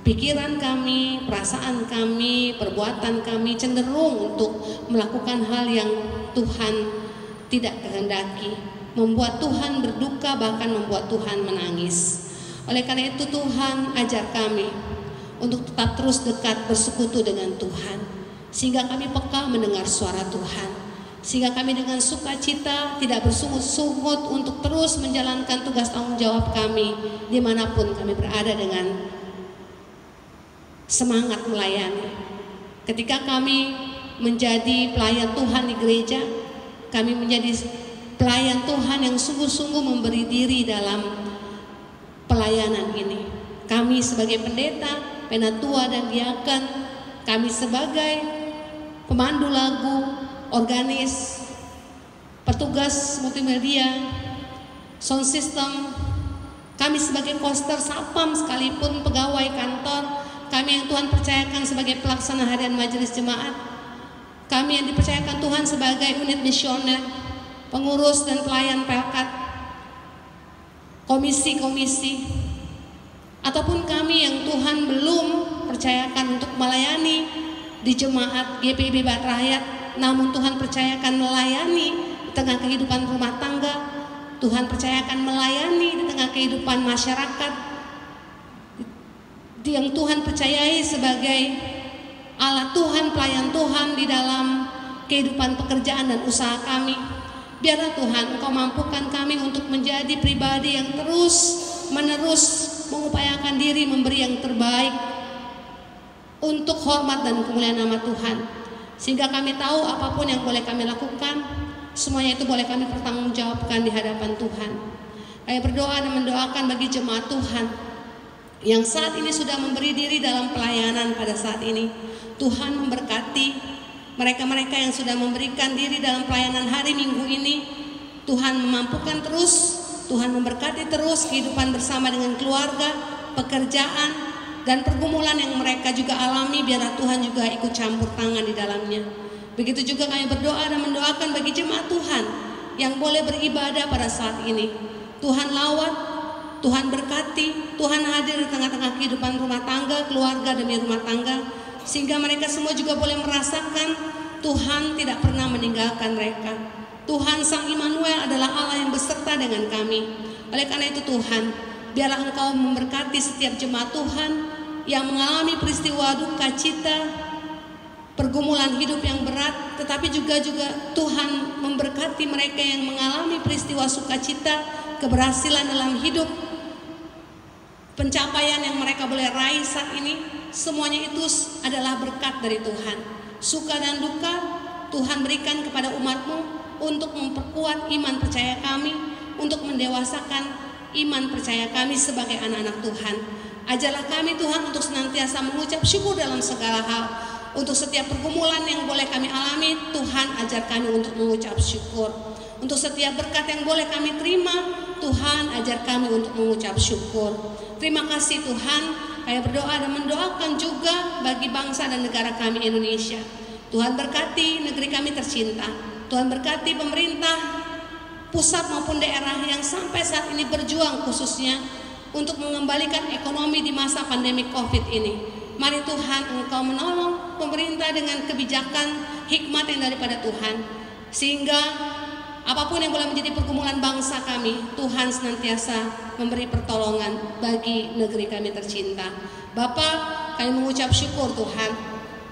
Pikiran kami, perasaan kami, perbuatan kami cenderung untuk melakukan hal yang Tuhan tidak kehendaki, membuat Tuhan berduka, bahkan membuat Tuhan menangis. Oleh karena itu Tuhan, ajar kami untuk tetap terus dekat bersekutu dengan Tuhan, sehingga kami peka mendengar suara Tuhan, sehingga kami dengan sukacita tidak bersungut-sungut untuk terus menjalankan tugas tanggung jawab kami dimanapun kami berada dengan semangat melayani. Ketika kami menjadi pelayan Tuhan di gereja, kami menjadi pelayan Tuhan yang sungguh-sungguh memberi diri dalam pelayanan ini. Kami sebagai pendeta, penatua dan diaken, kami sebagai pemandu lagu, organis, petugas multimedia, sound system, kami sebagai koster, sapam, sekalipun pegawai kantor, kami yang Tuhan percayakan sebagai pelaksana harian majelis jemaat, kami yang dipercayakan Tuhan sebagai unit misioner, pengurus dan pelayan pelkat, komisi-komisi, ataupun kami yang Tuhan belum percayakan untuk melayani di jemaat GPIB Bat Rakyat, namun Tuhan percayakan melayani di tengah kehidupan rumah tangga, Tuhan percayakan melayani di tengah kehidupan masyarakat, yang Tuhan percayai sebagai alat Tuhan, pelayan Tuhan di dalam kehidupan pekerjaan dan usaha kami. Biarlah Tuhan Engkau mampukan kami untuk menjadi pribadi yang terus menerus mengupayakan diri memberi yang terbaik untuk hormat dan kemuliaan nama Tuhan, sehingga kami tahu apapun yang boleh kami lakukan, semuanya itu boleh kami pertanggungjawabkan di hadapan Tuhan. Saya berdoa dan mendoakan bagi jemaat Tuhan yang saat ini sudah memberi diri dalam pelayanan pada saat ini. Tuhan memberkati mereka-mereka yang sudah memberikan diri dalam pelayanan hari Minggu ini. Tuhan memampukan terus, Tuhan memberkati terus kehidupan bersama dengan keluarga, pekerjaan, dan pergumulan yang mereka juga alami. Biarlah Tuhan juga ikut campur tangan di dalamnya. Begitu juga kami berdoa dan mendoakan bagi jemaat Tuhan yang boleh beribadah pada saat ini. Tuhan lawat, Tuhan berkati, Tuhan hadir di tengah-tengah kehidupan rumah tangga, keluarga demi rumah tangga, sehingga mereka semua juga boleh merasakan Tuhan tidak pernah meninggalkan mereka. Tuhan Sang Immanuel adalah Allah yang beserta dengan kami. Oleh karena itu Tuhan, biarlah Engkau memberkati setiap jemaat Tuhan yang mengalami peristiwa duka cita, pergumulan hidup yang berat, tetapi juga Tuhan memberkati mereka yang mengalami peristiwa sukacita, keberhasilan dalam hidup, pencapaian yang mereka boleh raih saat ini. Semuanya itu adalah berkat dari Tuhan. Suka dan duka Tuhan berikan kepada umat-Mu untuk memperkuat iman percaya kami, untuk mendewasakan iman percaya kami sebagai anak-anak Tuhan. Ajarlah kami Tuhan untuk senantiasa mengucap syukur dalam segala hal. Untuk setiap pergumulan yang boleh kami alami, Tuhan ajar kami untuk mengucap syukur. Untuk setiap berkat yang boleh kami terima, Tuhan ajar kami untuk mengucap syukur. Terima kasih Tuhan. Saya berdoa dan mendoakan juga bagi bangsa dan negara kami Indonesia. Tuhan berkati negeri kami tercinta. Tuhan berkati pemerintah pusat maupun daerah yang sampai saat ini berjuang khususnya untuk mengembalikan ekonomi di masa pandemi COVID ini. Mari Tuhan Engkau menolong pemerintah dengan kebijakan hikmat yang daripada Tuhan, sehingga apapun yang boleh menjadi pergumulan bangsa kami, Tuhan senantiasa memberi pertolongan bagi negeri kami tercinta. Bapa, kami mengucap syukur Tuhan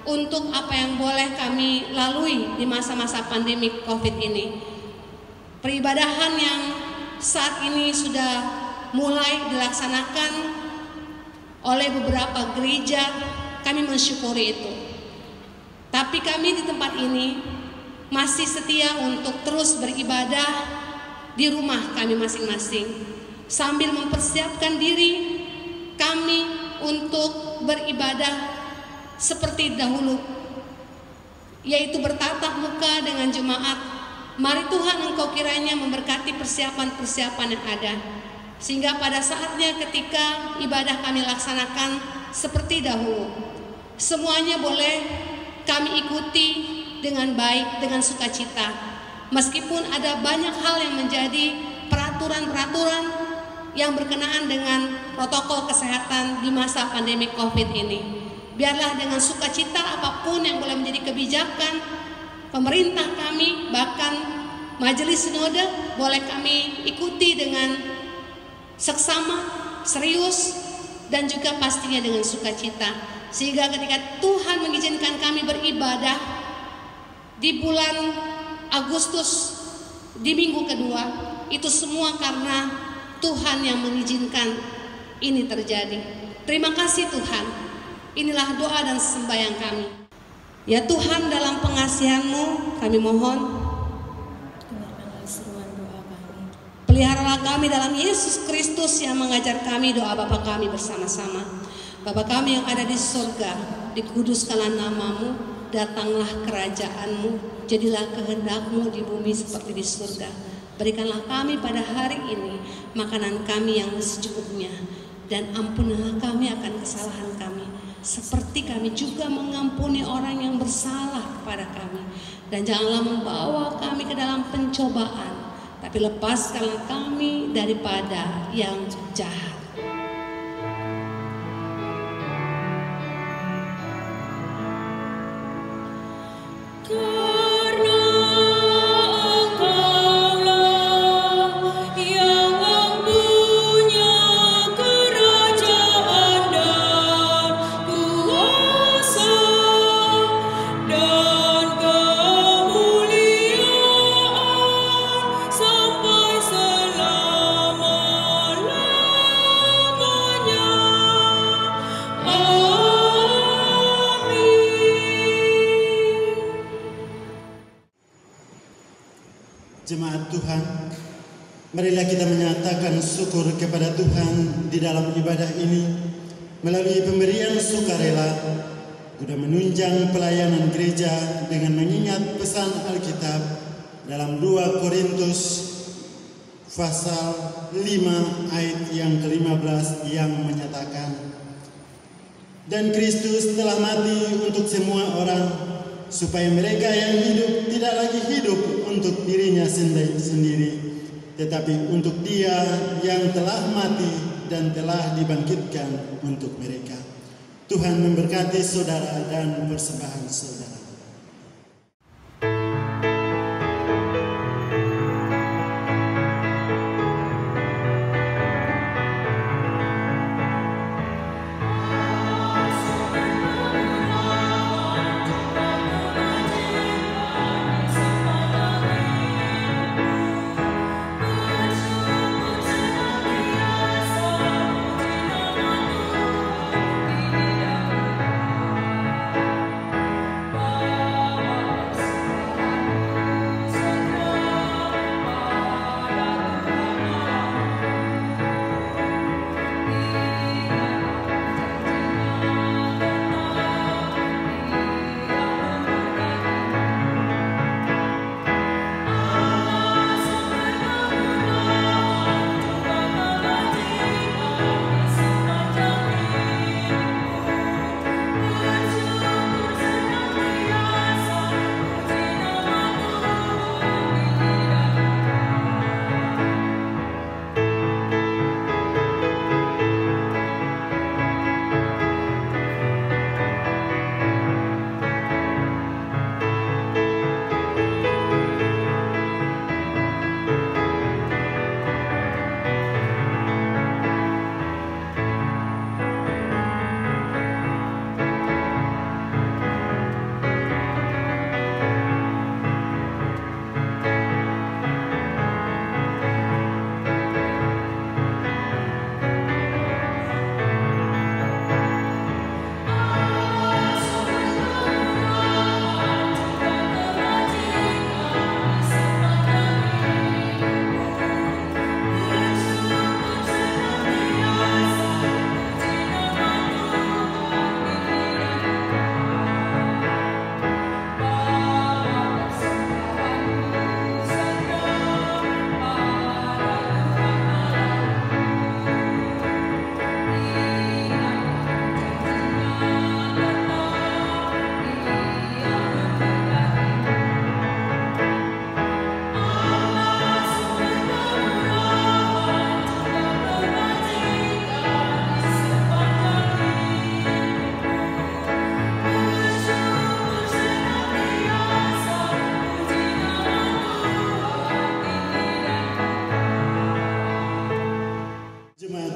untuk apa yang boleh kami lalui di masa-masa pandemi COVID ini. Peribadahan yang saat ini sudah mulai dilaksanakan oleh beberapa gereja, kami mensyukuri itu. Tapi kami di tempat ini masih setia untuk terus beribadah di rumah kami masing-masing, sambil mempersiapkan diri kami untuk beribadah seperti dahulu, yaitu bertatap muka dengan jemaat. Mari Tuhan Engkau kiranya memberkati persiapan-persiapan yang ada, sehingga pada saatnya ketika ibadah kami laksanakan seperti dahulu, semuanya boleh kami ikuti dengan baik, dengan sukacita. Meskipun ada banyak hal yang menjadi peraturan-peraturan yang berkenaan dengan protokol kesehatan di masa pandemi COVID ini, biarlah dengan sukacita apapun yang boleh menjadi kebijakan pemerintah kami, bahkan majelis sinode, boleh kami ikuti dengan seksama, serius, dan juga pastinya dengan sukacita. Sehingga ketika Tuhan mengizinkan kami beribadah di bulan Agustus di minggu kedua, itu semua karena Tuhan yang mengizinkan ini terjadi. Terima kasih Tuhan. Inilah doa dan sembahyang kami. Ya Tuhan, dalam pengasihan-Mu kami mohon, dengarkanlah seruan doa kami. peliharalah kami dalam Yesus Kristus yang mengajar kami doa Bapa kami bersama-sama. Bapa kami yang ada di surga, dikuduskanlah nama-Mu, datanglah kerajaan-Mu, jadilah kehendak-Mu di bumi seperti di surga. Berikanlah kami pada hari ini makanan kami yang secukupnya, dan ampunilah kami akan kesalahan kami, seperti kami juga mengampuni orang yang bersalah kepada kami. Dan janganlah membawa kami ke dalam pencobaan, tapi lepaskanlah kami daripada yang jahat. Jemaat Tuhan, Marilah kita menyatakan syukur kepada Tuhan di dalam ibadah ini melalui pemberian sukarela guna menunjang pelayanan gereja dengan mengingat pesan Alkitab dalam 2 Korintus pasal 5 ayat yang ke-15 yang menyatakan, "Dan Kristus telah mati untuk semua orang, supaya mereka yang hidup tidak lagi hidup untuk dirinya sendiri, tetapi untuk Dia yang telah mati dan telah dibangkitkan untuk mereka." Tuhan memberkati saudara dan persembahan saudara.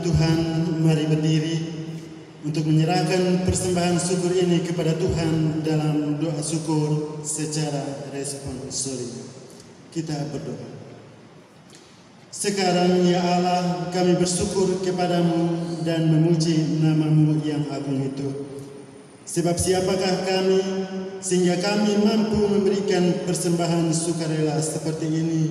Tuhan, mari berdiri untuk menyerahkan persembahan syukur ini kepada Tuhan dalam doa syukur secara responsori. Kita berdoa. Sekarang ya Allah, kami bersyukur kepadamu dan memuji nama-Mu yang agung itu. Sebab siapakah kami sehingga kami mampu memberikan persembahan sukarela seperti ini?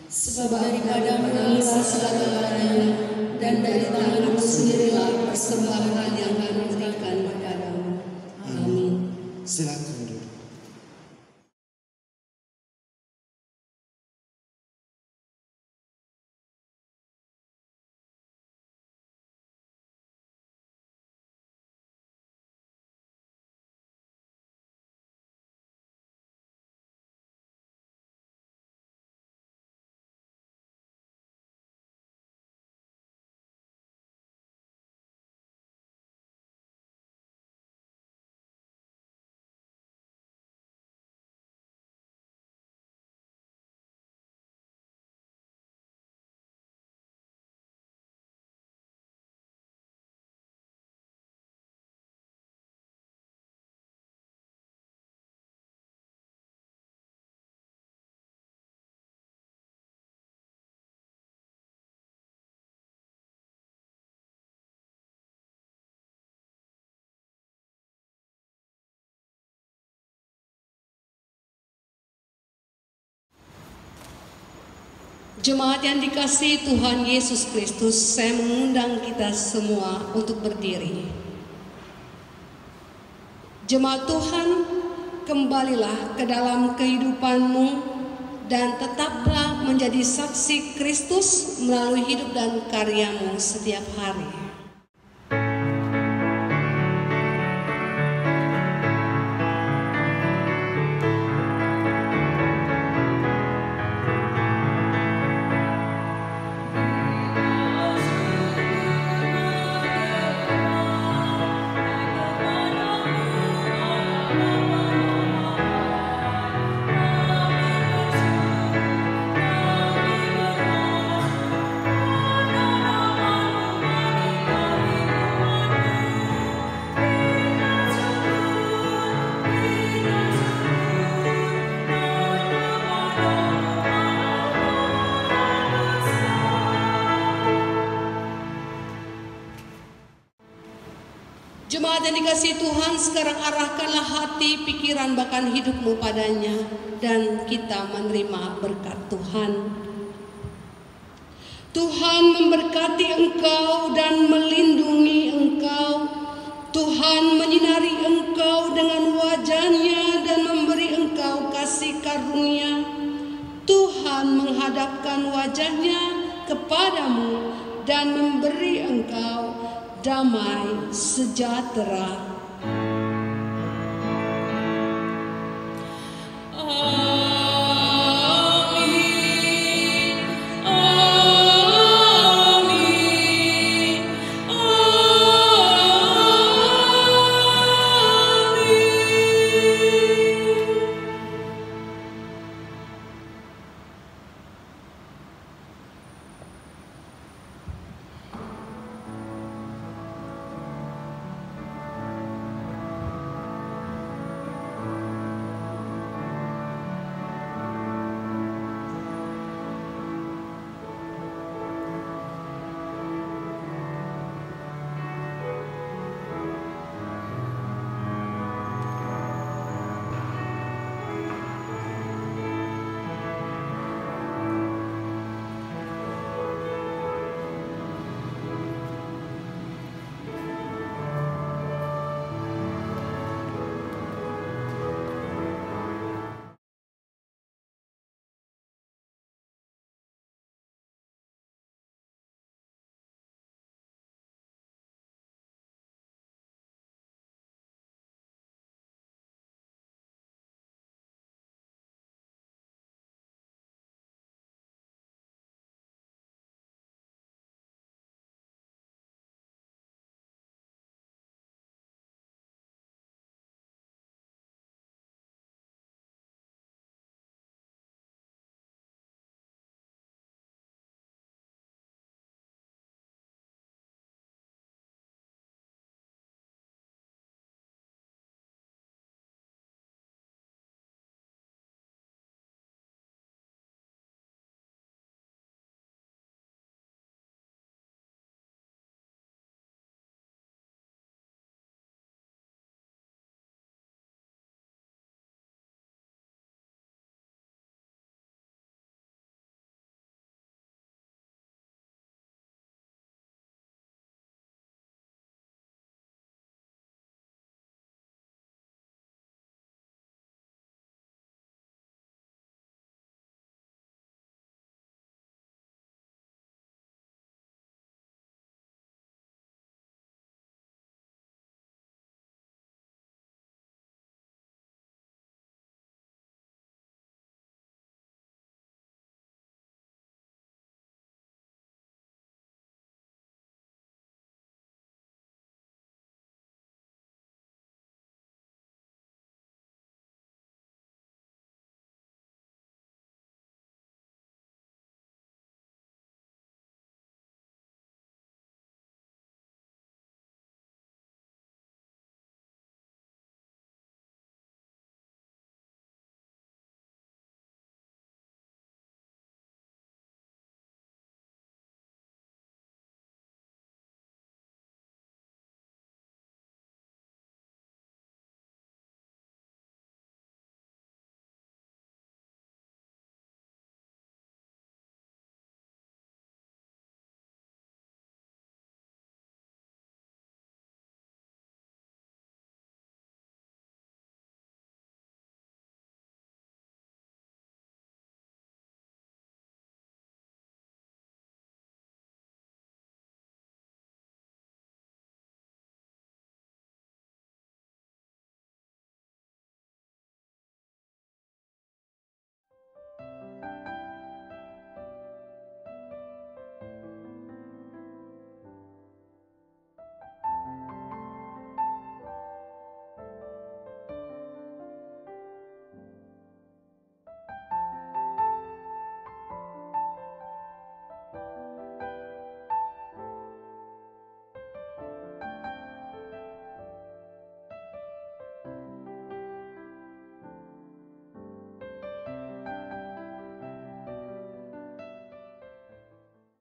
Sebab daripada-Mu lah segala-galanya, dan dari tangan-Mu sendirilah persembahan yang kami berikan kepadamu. Amin. Silakan. Jemaat yang dikasihi Tuhan Yesus Kristus, saya mengundang kita semua untuk berdiri. Jemaat Tuhan, kembalilah ke dalam kehidupanmu dan tetaplah menjadi saksi Kristus melalui hidup dan karyamu setiap hari. Jemaat yang dikasihi Tuhan, sekarang arahkanlah hati, pikiran, bahkan hidupmu padanya, dan kita menerima berkat Tuhan. Tuhan memberkati engkau dan melindungi engkau. Tuhan menyinari engkau dengan wajah-Nya dan memberi engkau kasih karunia. Tuhan menghadapkan wajah-Nya kepadamu dan memberi engkau damai sejahtera.